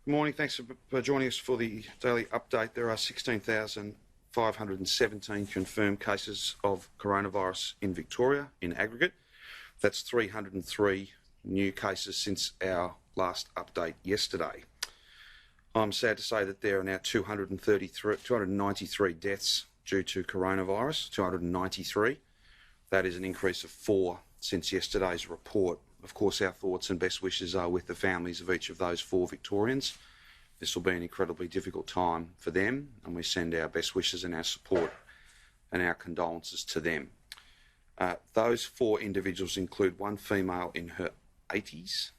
Good morning. Thanks for joining us for the daily update. There are 16,517 confirmed cases of coronavirus in Victoria in aggregate. That's 303 new cases since our last update yesterday. I'm sad to say that there are now 293 deaths due to coronavirus, 293. That is an increase of 4 since yesterday's report. Of course, our thoughts and best wishes are with the families of each of those 4 Victorians. This will be an incredibly difficult time for them, and we send our best wishes and our support and our condolences to them. Those 4 individuals include 1 female in her 80s,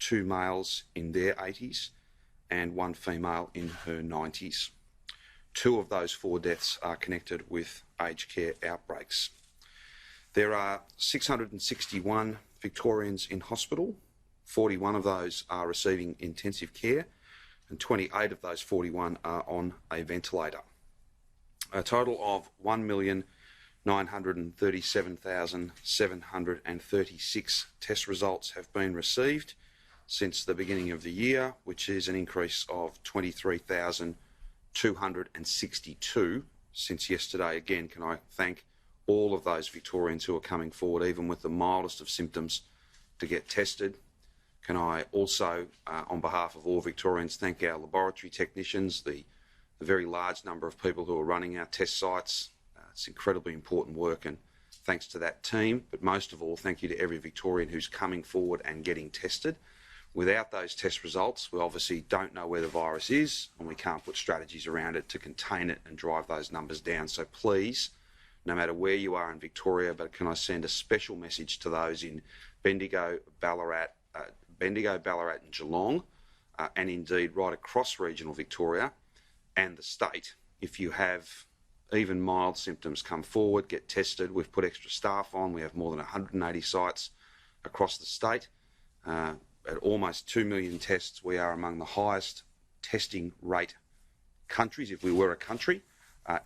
2 males in their 80s, and 1 female in her 90s. 2 of those 4 deaths are connected with aged care outbreaks. There are 661 Victorians in hospital. 41 of those are receiving intensive care, and 28 of those 41 are on a ventilator. A total of 1,937,736 test results have been received since the beginning of the year, which is an increase of 23,262 since yesterday. Again, can I thank all of those Victorians who are coming forward, even with the mildest of symptoms, to get tested. Can I also, on behalf of all Victorians, thank our laboratory technicians, the very large number of people who are running our test sites. It's incredibly important work, and thanks to that team. But most of all, thank you to every Victorian who's coming forward and getting tested. Without those test results, we obviously don't know where the virus is, and we can't put strategies around it to contain it and drive those numbers down. So please, no matter where you are in Victoria, but can I send a special message to those in Bendigo, Ballarat and Geelong, and indeed right across regional Victoria and the state. If you have even mild symptoms, come forward, get tested. We've put extra staff on. We have more than 180 sites across the state. At almost 2 million tests, we are among the highest testing rate countries, if we were a country,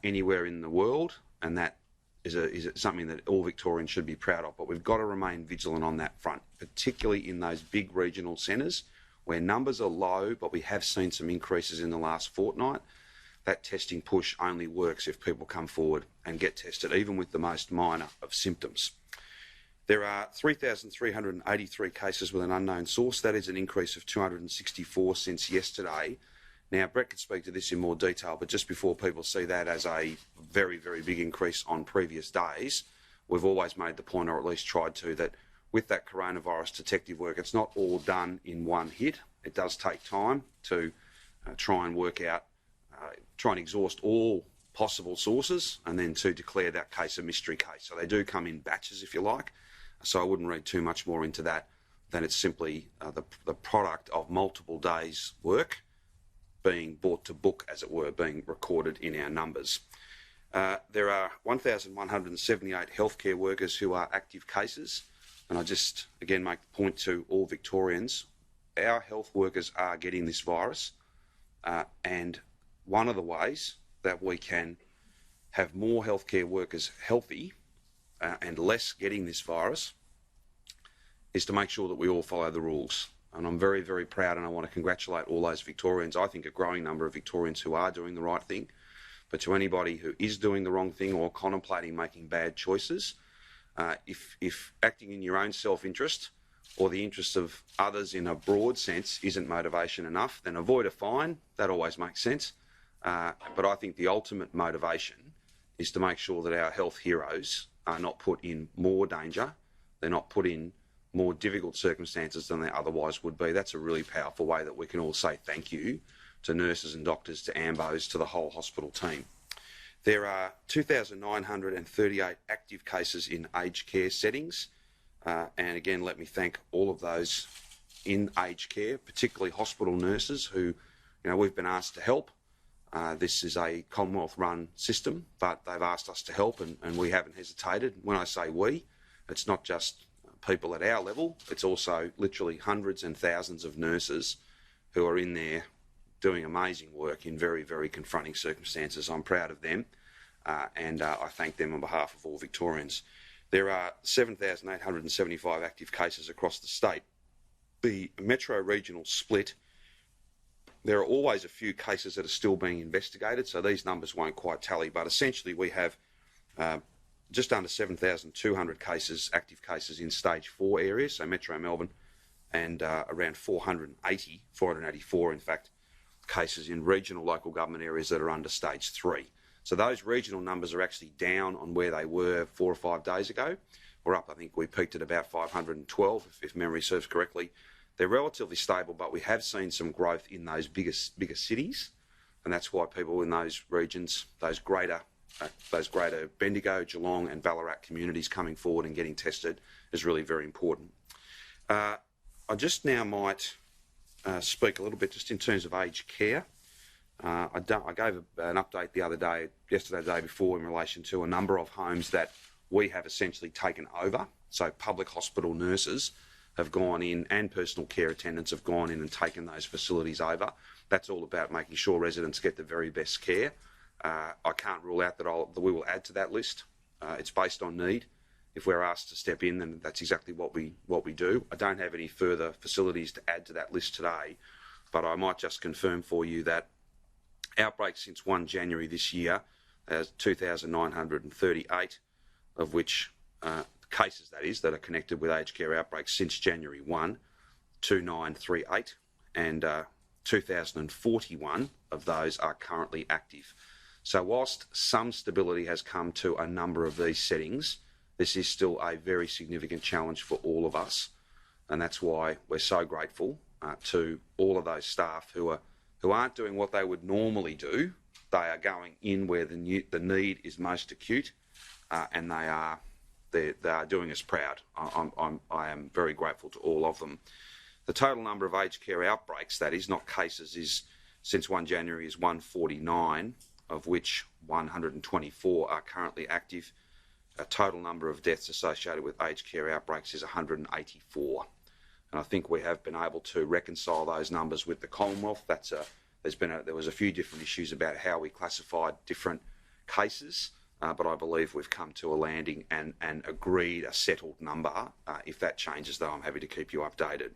anywhere in the world, and that is something that all Victorians should be proud of. But we've got to remain vigilant on that front, particularly in those big regional centres where numbers are low, but we have seen some increases in the last fortnight. That testing push only works if people come forward and get tested, even with the most minor of symptoms. There are 3,383 cases with an unknown source. That is an increase of 264 since yesterday. Now, Brett could speak to this in more detail, but just before people see that as a very, very big increase on previous days, we've always made the point, or at least tried to, that with that coronavirus detective work, it's not all done in one hit. It does take time to try and work out, try and exhaust all possible sources, and then to declare that case a mystery case. So they do come in batches, if you like. So I wouldn't read too much more into that than it's simply the product of multiple days' work being brought to book, as it were, being recorded in our numbers. There are 1,178 healthcare workers who are active cases, and I just, again, make the point to all Victorians, our health workers are getting this virus, and one of the ways that we can have more healthcare workers healthy and less getting this virus is to make sure that we all follow the rules. And I'm very, very proud, and I want to congratulate all those Victorians. I think a growing number of Victorians who are doing the right thing. But to anybody who is doing the wrong thing or contemplating making bad choices, if acting in your own self-interest or the interest of others in a broad sense isn't motivation enough, then avoid a fine. That always makes sense. But I think the ultimate motivation is to make sure that our health heroes are not put in more danger. They're not put in more difficult circumstances than they otherwise would be. That's a really powerful way that we can all say thank you to nurses and doctors, to AMBOs, to the whole hospital team. There are 2,938 active cases in aged care settings. And again, let me thank all of those in aged care, particularly hospital nurses who, we've been asked to help. This is a Commonwealth-run system, but they've asked us to help, and we haven't hesitated. When I say we, it's not just people at our level, it's also literally hundreds and thousands of nurses who are in there doing amazing work in very, very confronting circumstances. I'm proud of them, and I thank them on behalf of all Victorians. There are 7,875 active cases across the state. The metro regional split There are always a few cases that are still being investigated, so these numbers won't quite tally, but essentially we have just under 7,200 cases, active cases in stage 4 areas, so Metro Melbourne, and around 484 in fact, cases in regional local government areas that are under stage 3. So those regional numbers are actually down on where they were 4 or 5 days ago. We're up, I think we peaked at about 512, if memory serves correctly. They're relatively stable, but we have seen some growth in those bigger cities, and that's why people in those regions, those greater Bendigo, Geelong and Ballarat communities coming forward and getting tested is really very important. I just now might speak a little bit just in terms of aged care. I gave an update yesterday, the day before, in relation to a number of homes that we have essentially taken over. So public hospital nurses have gone in and personal care attendants have gone in and taken those facilities over. That's all about making sure residents get the very best care. I can't rule out that we will add to that list. It's based on need. If we're asked to step in, then that's exactly what we do. I don't have any further facilities to add to that list today, but I might just confirm for you that outbreaks since 1 January this year, 2,938, of which cases, that is, that are connected with aged care outbreaks since January 1, 2,938, and 2,041 of those are currently active. So whilst some stability has come to a number of these settings, this is still a very significant challenge for all of us, and that's why we're so grateful to all of those staff who aren't doing what they would normally do. They are going in where the need is most acute, and they are doing us proud. I am very grateful to all of them. The total number of aged care outbreaks, that is, not cases, is since 1 January is 149, of which 124 are currently active. A total number of deaths associated with aged care outbreaks is 184. And I think we have been able to reconcile those numbers with the Commonwealth. There was a few different issues about how we classified different cases, but I believe we've come to a landing and agreed a settled number. If that changes, though, I'm happy to keep you updated.